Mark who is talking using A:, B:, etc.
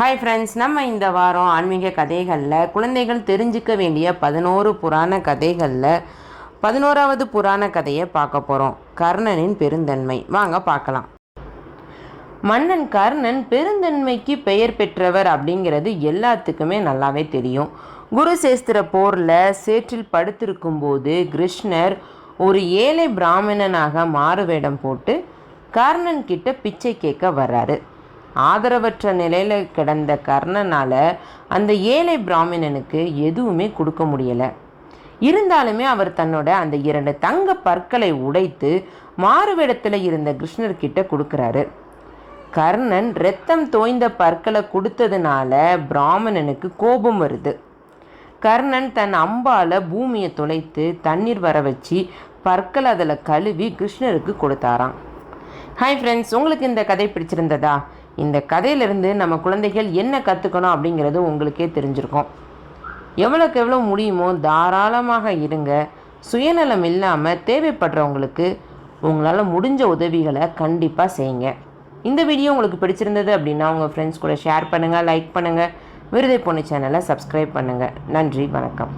A: Hi friends, நம்ம இந்த வாரம் ஆன்மீக கதைகளில் குழந்தைகள் தெரிஞ்சிக்க வேண்டிய 11 புராண கதைகளில் 11வது புராண கதையை பார்க்க போகிறோம். கர்ணனின் பெருந்தன்மை. வாங்க பார்க்கலாம். மன்னன் கர்ணன் பெருந்தன்மைக்கு பெயர் பெற்றவர் அப்படிங்கிறது எல்லாத்துக்குமே நல்லாவே தெரியும். குருசேஸ்திர போரில் சேற்றில் படுத்திருக்கும் போது கிருஷ்ணர் ஒரு ஏழை பிராமணனாக மாறுவேடம் போட்டு கர்ணன் கிட்ட பிச்சை கேட்க வர்றாரு. ஆதரவற்ற நிலையில் கிடந்த கர்ணனால் அந்த ஏழை பிராமணனுக்கு எதுவுமே கொடுக்க முடியலை. இருந்தாலுமே அவர் தன்னோட அந்த 2 தங்க பற்களை உடைத்து மாறுவேடத்தில் இருந்த கிருஷ்ணர்கிட்ட கொடுக்குறாரு. கர்ணன் இரத்தம் தோய்ந்த பற்களை கொடுத்ததுனால பிராமணனுக்கு கோபம் வருது. கர்ணன் தன் அம்பால் பூமியை துளைத்து தண்ணீர் வர வச்சு பற்களை அதில் கழுவி கிருஷ்ணருக்கு கொடுத்தாராம். ஹாய் ஃப்ரெண்ட்ஸ், உங்களுக்கு இந்த கதை பிடிச்சிருந்ததா? இந்த கதையிலிருந்து நம்ம குழந்தைகள் என்ன கற்றுக்கணும் அப்படிங்கிறது உங்களுக்கே தெரிஞ்சிருக்கும். எவ்வளோக்கு எவ்வளோ முடியுமோ தாராளமாக இருங்க. சுயநலம் இல்லாமல் தேவைப்படுறவங்களுக்கு உங்களால் முடிஞ்ச உதவிகளை கண்டிப்பாக செய்யுங்க. இந்த வீடியோ உங்களுக்கு பிடிச்சிருந்தது அப்படின்னா உங்கள் ஃப்ரெண்ட்ஸ் கூட ஷேர் பண்ணுங்கள், லைக் பண்ணுங்கள், விருதை பொண்ணு சேனலை சப்ஸ்கிரைப் பண்ணுங்கள். நன்றி, வணக்கம்.